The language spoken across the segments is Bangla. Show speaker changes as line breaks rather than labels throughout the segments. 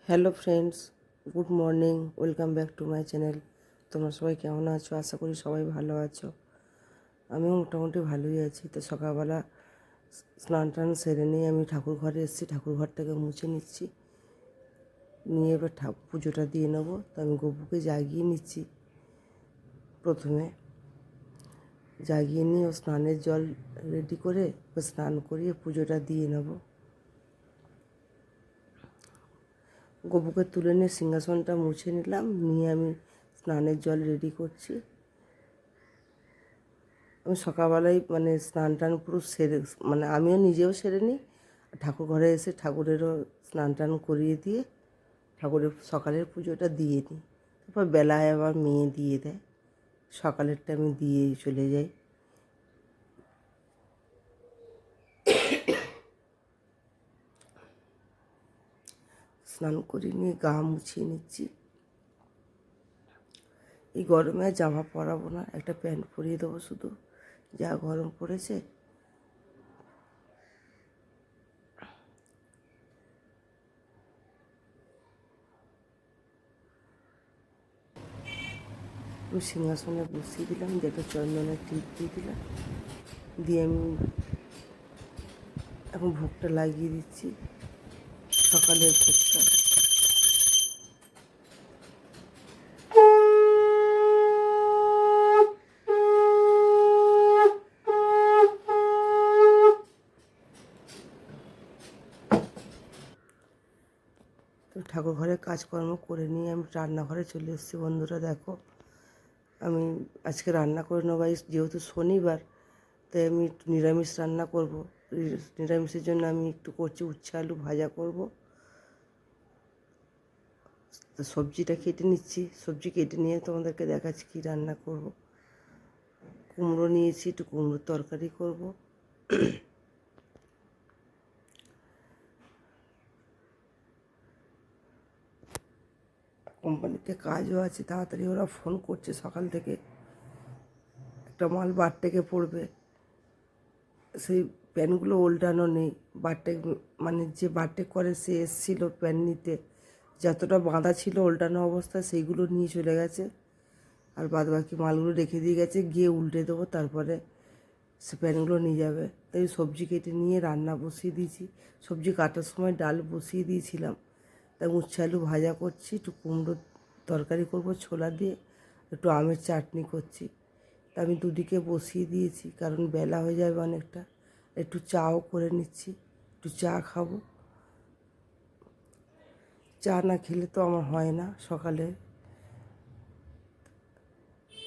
Hello friends, good morning, welcome back to my channel. তোমরা সবাই কেমন আছো? আশা করি সবাই ভালো আছো। আমিও মোটামুটি ভালোই আছি। তো সকালবেলা স্নান টান সেরে নিয়ে আমি ঠাকুর ঘরে এসেছি, ঠাকুর ঘরটাকে মুছে নিচ্ছি, নিয়ে এবার পুজোটা দিয়ে নেবো। তো আমি গপুকে জাগিয়ে নিচ্ছি। প্রথমে জাগিয়ে নিয়ে ও স্নানের জল রেডি করে ও স্নান করিয়ে পুজোটা দিয়ে নেবো। গপুকে তুলে নিয়ে সিংহাসনটা মুছে নিলাম, নিয়ে আমি স্নানের জল রেডি করছি। আমি সকালবেলায় স্নান টান পুরো সেরে, আমিও নিজেও সেরে নিই, ঠাকুর ঘরে এসে ঠাকুরেরও স্নান টান করিয়ে দিয়ে ঠাকুরের সকালের পুজোটা দিয়ে নিই। তারপর বেলায় আবার মেয়ে দিয়ে দেয়, সকালেরটা আমি দিয়ে চলে যাই। স্নান করে নিয়ে গা মুছিয়ে নিচ্ছি। এই গরমে আর জামা পরাবো না, একটা প্যান্ট পরিয়ে দেবো শুধু, যা গরম পড়েছে। আমি সিংহাসনে বসিয়ে দিলাম, যে একটা চন্দনের টিপ দিয়ে দিলাম, দিয়ে আমি এখন ভোগটা লাগিয়ে দিচ্ছি, সকালের ভোগটা। তো ঠাকুর ঘরে কাজকর্ম করে নিয়ে আমি রান্নাঘরে চলে এসেছি। বন্ধুরা দেখো, আমি আজকে রান্না করে নেবো, যেহেতু শনিবার, তাই আমি একটু নিরামিষ রান্না করব। নিরামিষের জন্য আমি একটু করছি উচ্ছে আলু ভাজা করব। তো সবজিটা কেটে নিচ্ছি, সবজি কেটে নিয়ে তোমাদেরকে দেখাচ্ছি কী রান্না করব। কুমড়ো নিয়েছি, একটু কুমড়োর তরকারি করব। কোম্পানিতে কাজও আছে, তাড়াতাড়ি ওরা ফোন করছে সকাল থেকে, একটা মাল বারটেকে পড়বে। সেই প্যান্টগুলো উল্টানো নেই, বারটেক যে বারটেক করে সে এসেছিল প্যান্ট নিতে, যতটা বাঁধা ছিল উল্টানো অবস্থায় সেইগুলো নিয়ে চলে গেছে, আর বাদ বাকি মালগুলো রেখে দিয়ে গেছে, গিয়ে উল্টে দেবো, তারপরে সে প্যান্টগুলো নিয়ে যাবে। তাই সবজি কেটে নিয়ে রান্না বসিয়ে দিয়েছি। সবজি কাটার সময় ডাল বসিয়ে দিয়েছিলাম, তাই উচ্ছে আলু ভাজা করছি, একটু কুমড়োর তরকারি করব ছোলা দিয়ে, একটু আমের চাটনি করছি। তা আমি দুদিকে বসিয়ে দিয়েছি, কারণ বেলা হয়ে যাবে অনেকটা। একটু চাও করে নিচ্ছি, একটু চা খাবো। চা না খেলে তো আমার হয় না সকালে।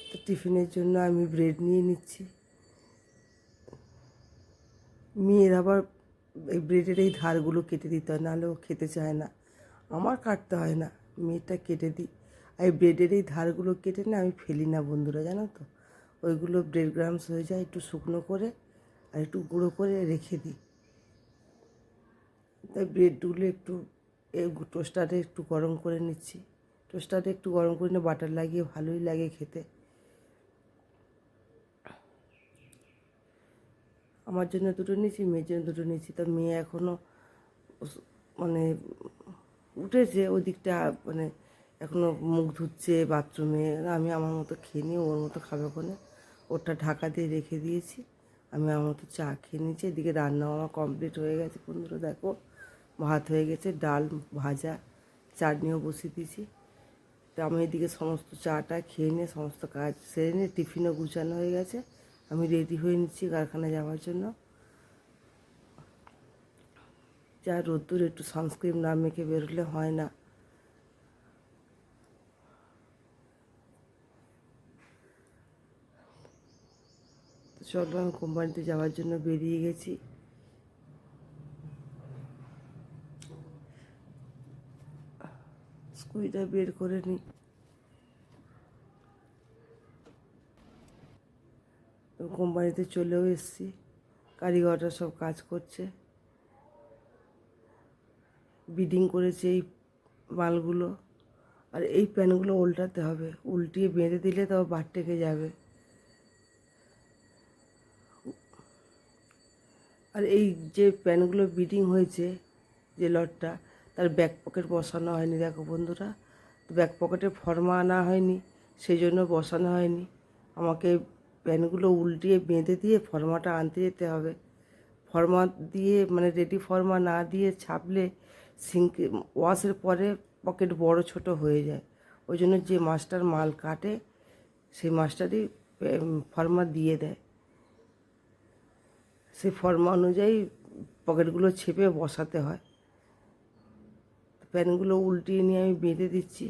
তো টিফিনের জন্য আমি ব্রেড নিয়ে নিচ্ছি। মেয়ের আবার এই ব্রেডের এই ধারগুলো কেটে দিতে হয়, নাহলে ও খেতে চায় না। আমার কাটতে হয় না, মেয়েটা কেটে দিই। আর এই ব্রেডের এই ধারগুলো কেটে না আমি ফেলি না বন্ধুরা, জানো তো। ওইগুলো ব্রেড গ্রামস হয়ে যায়, একটু শুকনো করে আর একটু গুঁড়ো করে রেখে দিই। তাই ব্রেডগুলো একটু টোস্টারে একটু গরম করে নিচ্ছি। টোস্টারে একটু গরম করে নিয়ে বাটার লাগিয়ে ভালোই লাগে খেতে। আমার জন্য দুটো নিয়েছি, মেয়ের জন্য দুটো নিয়েছি। তা মেয়ে এখনও মানে উঠেছে, ওই দিকটা এখনও মুখ ধুচ্ছে বাথরুমে। আমি আমার মতো খেয়ে নিয়ে ওর মতো খাবে ওখানে, ওটা ঢাকা দিয়ে রেখে দিয়েছি। আমি আমার মতো চা খেয়ে নিয়েছি। এদিকে রান্নাও আমার কমপ্লিট হয়ে গেছে বন্ধুরা, দেখো ভাত হয়ে গেছে, ডাল ভাজা চাটনিও বসিয়ে দিয়েছি। তো আমি এদিকে সমস্ত চাটা খেয়ে নিয়ে সমস্ত কাজ সেরে নিয়ে টিফিনও গুছানো হয়ে গেছে। আমি রেডি হয়ে নিচ্ছি কারখানায় যাওয়ার জন্য। যা রোদ্দুর, একটু সানস্ক্রিন না মেখে বেরোলে হয় না। তো চলো, আমি কোম্পানিতে যাওয়ার জন্য বেরিয়ে গেছি। স্কুইটা বের করে নিই। কোম্পানিতে চলেও এসেছি, কারিগররা সব কাজ করছে, বিডিং করেছে এই মালগুলো। আর এই প্যানগুলো উল্টাতে হবে, উল্টিয়ে বেঁধে দিলে তাও বারটেকে যাবে। আর এই যে প্যানগুলো বিডিং হয়েছে, যে লটটা, তার ব্যাক পকেট বসানো হয়নি। দেখো বন্ধুরা, ব্যাক পকেটে ফর্মা আনা হয়নি, সেই জন্য বসানো হয়নি। আমাকে প্যানগুলো উল্টিয়ে বেঁধে দিয়ে ফর্মাটা আনতে যেতে হবে। ফর্মা দিয়ে মানে রেডি ফর্মা না দিয়ে ছাপলে সিঙ্কে ওয়াশের পরে পকেট বড় ছোট হয়ে যায়। ওই জন্য যে মাস্টার মাল কাটে সেই মাস্টারই ফর্মা দিয়ে দেয়। সেই ফর্মা অনুযায়ী পকেটগুলো ছেপে বসাতে হয়। প্যানগুলো উল্টিয়ে নিয়ে আমি বেঁধে দিচ্ছি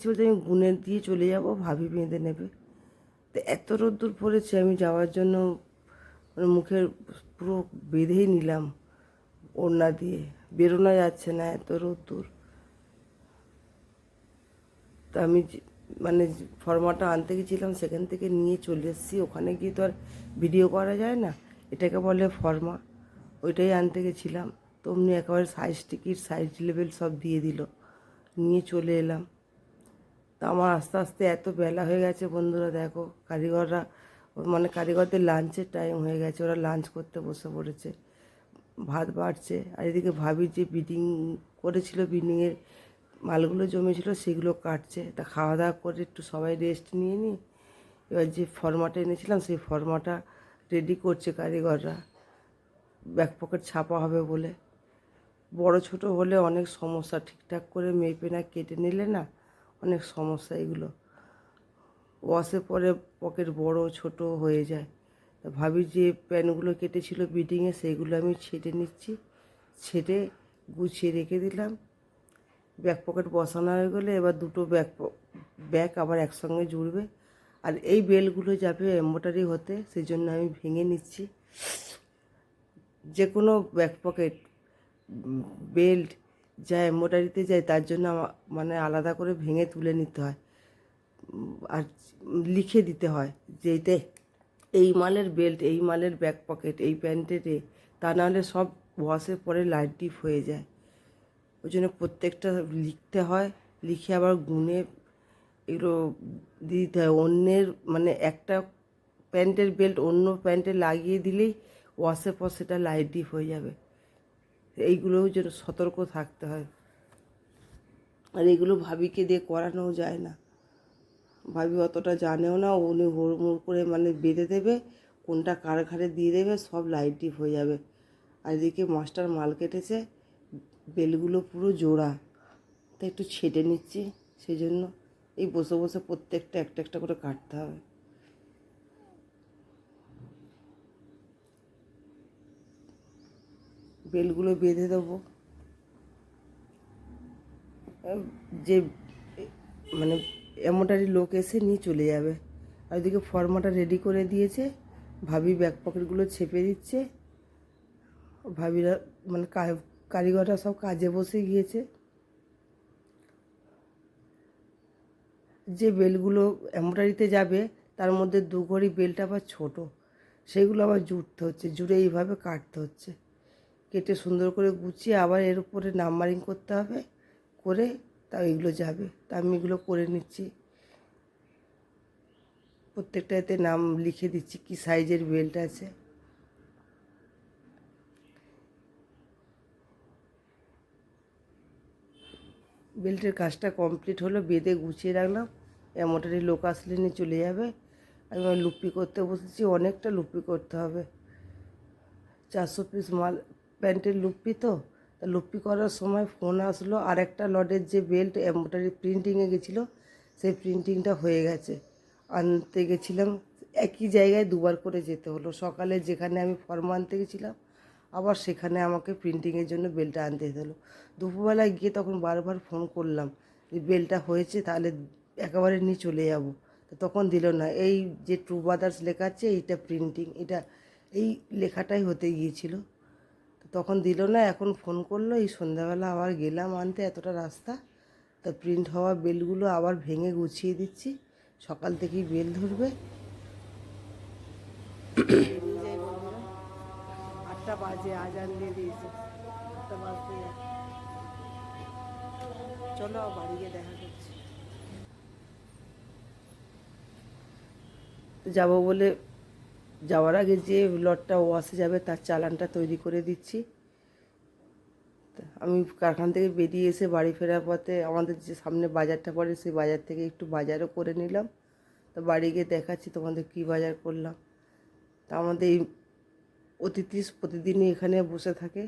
বলতে আমি গুনে দিয়ে চলে যাব, ভাবি বেঁধে নেবে। তো এত রোদ্দুর পড়েছে, আমি যাওয়ার জন্য মানে মুখের পুরো বেঁধেই নিলাম ওড়না দিয়ে, বেরোনো যাচ্ছে না এত রোদ্দুর। তো আমি মানে ফর্মাটা আনতে গেছিলাম, সেখান থেকে নিয়ে চলে এসেছি। ওখানে গিয়ে তো আর ভিডিও করা যায় না, এটাকে বলে ফর্মা। ওইটাই আনতে গেছিলাম, তো অমনি একেবারে সাইজ টিকিট সাইজ লেভেল সব দিয়ে দিল, নিয়ে চলে এলাম। তা আমার আস্তে আস্তে এত বেলা হয়ে গেছে বন্ধুরা। দেখো কারিগররা মানে কারিগরদের লাঞ্চের টাইম হয়ে গেছে, ওরা লাঞ্চ করতে বসে পড়েছে। ভাত বাড়ছে, আর এদিকে ভাবি যে বিডিং করেছিল, বিডিংয়ের মালগুলো জমেছিল সেগুলো কাটছে। তা খাওয়া দাওয়া করে একটু সবাই রেস্ট নিয়ে নিই। এবার যে ফর্মাটা এনেছিলাম সেই ফর্মাটা রেডি করছে কারিগররা, ব্যাক পকেট ছাপা হবে বলে। বড় ছোট হলে অনেক সমস্যা, ঠিকঠাক করে মেপে না কেটে নিলে না অনেক সমস্যা। এগুলো ওয়াশে পরে পকেট বড় ছোট হয়ে যায়। তা ভাবি যে প্যানগুলো কেটেছিল বিডিংয়ে সেইগুলো আমি ছেটে নিচ্ছি, ছেটে গুছিয়ে রেখে দিলাম। ব্যাক পকেট বসানো হয়ে গেলে এবার দুটো ব্যাক আবার একসঙ্গে জুড়বে। আর এই বেলগুলো যাবে এম্ব্রয়ডারি হতে, সেই জন্য আমি ভেঙে নিচ্ছি। যে কোনো ব্যাক পকেট বেল্ট যা এম্ব্রয়ডারিতে যায় তার জন্য মানে আলাদা করে ভেঙে তুলে নিতে হয়, আর লিখে দিতে হয় যে এতে এই মালের বেল্ট, এই মালের ব্যাক পকেট, এই প্যান্টের তা নাহলে সব ওয়াশের পরে লাইট ডিপ হয়ে যায়। ওই জন্য প্রত্যেকটা লিখতে হয়, লিখে আবার গুনে এগুলো দিতে হয়। অন্যের মানে একটা প্যান্টের বেল্ট অন্য প্যান্টে লাগিয়ে দিলেই ওয়াশের পর সেটা লাইট ডিপ হয়ে যাবে। এইগুলোও যেন সতর্ক থাকতে হয়। আর এগুলো ভাবিকে দিয়ে করানোও যায় না, ভাবি অতটা জানেও না। উনি হুড়মুড় করে মানে বেঁধে দেবে, কোনটা কার ঘাড়ে দিয়ে দেবে, সব লাইট ডিপ হয়ে যাবে। আর এদিকে মাস্টার মাল কেটেছে, বেলগুলো পুরো জোড়া, তাই একটু ছেটে নিচ্ছি। সেই জন্য এই বসে বসে প্রত্যেকটা একটা একটা করে কাটতে হবে। বেলগুলো বেঁধে দেবো, যে মানে এমনটারই লোক এসে নিয়ে চলে যাবে। আর ওইদিকে ফর্মাটা রেডি করে দিয়েছে, ভাবি ব্যাক পকেটগুলো ছেপে দিচ্ছে। ভাবিরা মানে কারিগররা সব কাজে বসে গিয়েছে। যে বেলগুলো এমব্রয়ডারিতে যাবে তার মধ্যে দু ঘড়ি বেলটা আবার ছোটো, সেগুলো আবার জুড়তে হচ্ছে, জুড়ে এইভাবে কাটতে হচ্ছে। কেটে সুন্দর করে গুছিয়ে আবার এর উপরে নাম্বারিং করতে হবে, করে তা এগুলো যাবে। তা আমি এগুলো করে নিচ্ছি, প্রত্যেকটা এতে নাম লিখে দিচ্ছি কি সাইজের বেল্ট আছে। বেল্টের কাজটা কমপ্লিট হলো, বেঁধে গুছিয়ে রাখলাম। এমনটারই লোক আসলে নিয়ে চলে যাবে। আমি লুপি করতে বসেছি, অনেকটা লুপি করতে হবে। 400 পিস মাল প্যান্টের লুপি, তো তা লুপি করার সময় ফোন আসলো। আর একটা লটের যে বেল্ট এমব্রয়ডারি প্রিন্টিংয়ে গেছিলো, সেই প্রিন্টিংটা হয়ে গেছে, আনতে গেছিলাম। একই জায়গায় দুবার করে যেতে হলো। সকালে যেখানে আমি ফর্ম আনতে গেছিলাম, আবার সেখানে আমাকে প্রিন্টিংয়ের জন্য বেলটা আনতে যেতে হলো। দুপুরবেলায় গিয়ে তখন বারবার ফোন করলাম যে বেলটা হয়েছে, তাহলে একেবারে নিয়ে চলে যাব। তো তখন দিল না। এই যে ট্রু ব্রাদার্স লেখা আছে এইটা প্রিন্টিং, এটা এই লেখাটাই হতে গিয়েছিল, তো তখন দিল না। এখন ফোন করলো, এই সন্ধ্যাবেলা আবার গেলাম আনতে, এতটা রাস্তা। তা প্রিন্ট হওয়া বেলগুলো আবার ভেঙে গুছিয়ে দিচ্ছি, সকাল থেকেই বেল ধরবে। 8টা বাজে, আজান দিয়ে দিয়েছে, 8টা বাজতে যায়। চলো বাড়ি গিয়ে দেখা করছি। যাবো বলে যাওয়ার আগে যে লটটা ওয়াশে যাবে তার চালানটা তৈরি করে দিচ্ছি। আমি কারখানা থেকে বেরিয়ে এসে বাড়ি ফেরার পথে আমাদের যে সামনে বাজারটা পড়ে সেই বাজার থেকে একটু বাজারও করে নিলাম। তো বাড়ি গিয়ে দেখাচ্ছি তোমাদের কী বাজার করলাম। তা আমাদের এই অতিথি প্রতিদিনই এখানে বসে থাকে,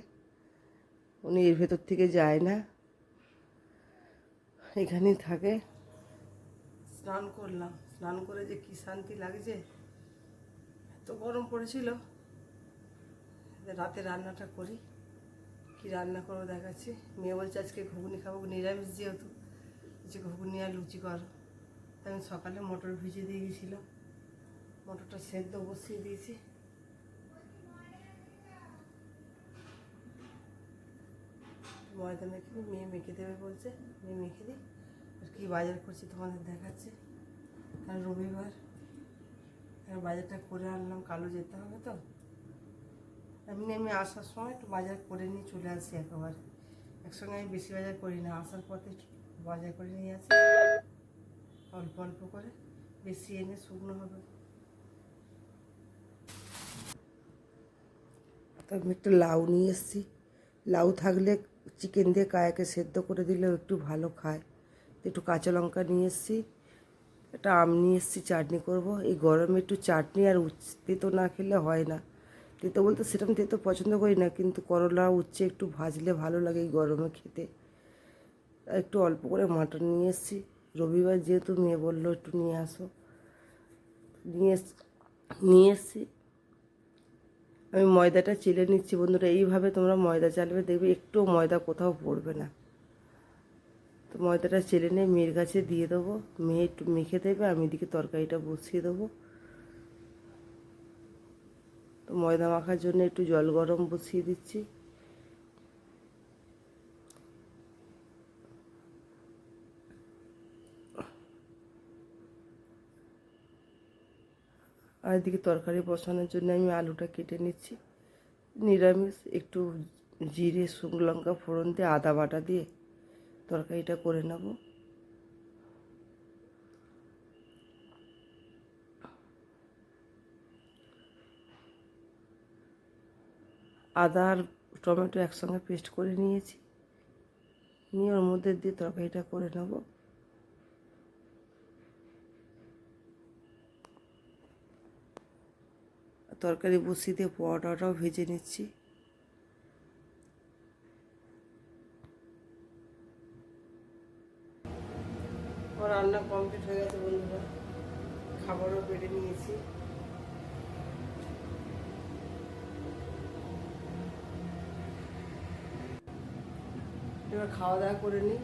উনি এর ভেতর থেকে যায় না, এখানেই থাকে। স্নান করলাম, স্নান করে যে কী শান্তি লাগছে। এত গরম পড়েছিল। রাতে রান্নাটা করি, কি রান্না করবো দেখাচ্ছি। মেয়ে বলছে আজকে ঘুগনি খাবো, নিরামিষ যেহেতু যে ঘুগনি আর লুচি করো। তাই আমি সকালে মটর ভিজিয়ে দিয়ে গেছিলাম, মটরটা সেদ্ধ বসিয়ে দিয়েছি। ময়দা মেখে দিই, মেয়ে মেখে দেবে বলছে, মেয়ে মেখে দিই। আর কী বাজার করছি তোমাদের দেখাচ্ছে। কারণ রবিবার বাজারটা করে আনলাম, কালো যেতে হবে তো। এমনি আমি আসার সময় একটু বাজার করে নিয়ে চলে আসি একেবারে, একসঙ্গে আমি বেশি বাজার করি না। আসার পথে বাজার করে নিয়ে আসি অল্প অল্প করে, বেশি এনে শুকনো হবে। তো আমি একটু লাউ নিয়ে এসেছি, লাউ থাকলে চিকেন দিয়ে কায়াকে সেদ্ধ করে দিলেও একটু ভালো খায়। একটু কাঁচা লঙ্কা নিয়ে এসেছি, একটা আম নিয়ে এসেছি, চাটনি করব। এই গরমে একটু চাটনি আর তেতো না খেলে হয় না। তেতো বলতে সেরকম তেতো পছন্দ করি না, কিন্তু করলা উচ্ছে একটু ভাজলে ভালো লাগে এই গরমে খেতে। একটু অল্প করে মাটন নিয়ে এসেছি, রবিবার যেহেতু মেয়ে বললো একটু নিয়ে আসো, নিয়ে এসেছি। আমি ময়দাটা চেলে নিচ্ছি বন্ধুরা। এইভাবে তোমরা ময়দা চালবে, দেখবে একটু ময়দা কোথাও পড়বে না। তো ময়দাটা চেলে নিয়ে মেয়ের কাছে দিয়ে দেবো, মেয়ে একটু মেখে দেবে, আমি এদিকে তরকারিটা বসিয়ে দেবো। তো ময়দা মাখার জন্য একটু জল গরম বসিয়ে দিচ্ছি। আর এদিকে তরকারি বসানোর জন্য আমি আলুটা কেটে নিচ্ছি। নিরামিষ, একটু জিরে শুকনো লঙ্কা ফোড়ন দিয়ে আদা বাটা দিয়ে তরকারিটা করে নেব। আদা আর টমেটো একসঙ্গে পেস্ট করে নিয়েছি, নিয়ে ওর মধ্যে দিয়ে তরকারিটা করে নেব। তরকারি বসিয়ে দিয়ে পরোটাটাও ভেজে নিচ্ছি। আমার রান্না কমপ্লিট হয়ে গেছে বন্ধুরা, খাবারও বেড়ে নিয়েছি। এবার খাওয়া দাওয়া করে নিই,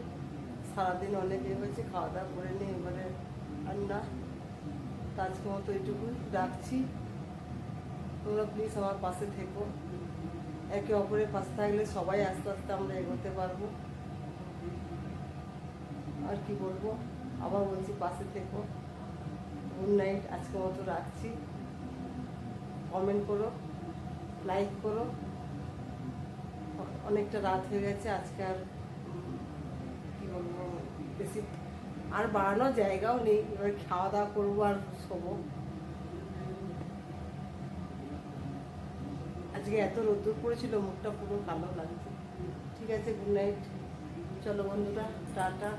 সারাদিন অনেক হয়েছে, খাওয়া দাওয়া করে নিই এবারে রান্না। আজকের মতো এইটুকুই রাখছি। তোমরা প্লিজ আমার পাশে থেকো, একে অপরের পাশে থাকলে সবাই আস্তে আস্তে আমরা এগোতে পারবো। আর কি বলবো, আবার বলছি পাশে থেকো। গুড নাইট, আজকের মতো রাখছি। কমেন্ট করো, লাইক করো। অনেকটা রাত হয়ে গেছে আজকে, আর কী বলবো, বেশি আর বাড়ানোর জায়গাও নেই। এবার খাওয়া দাওয়া করবো আর শোবো। আজকে এত রোদ্দুর পড়েছিল, মুখটা পুরো কালো লাগছে। ঠিক আছে, গুড নাইট। চলো বন্ধুরা, টাটা।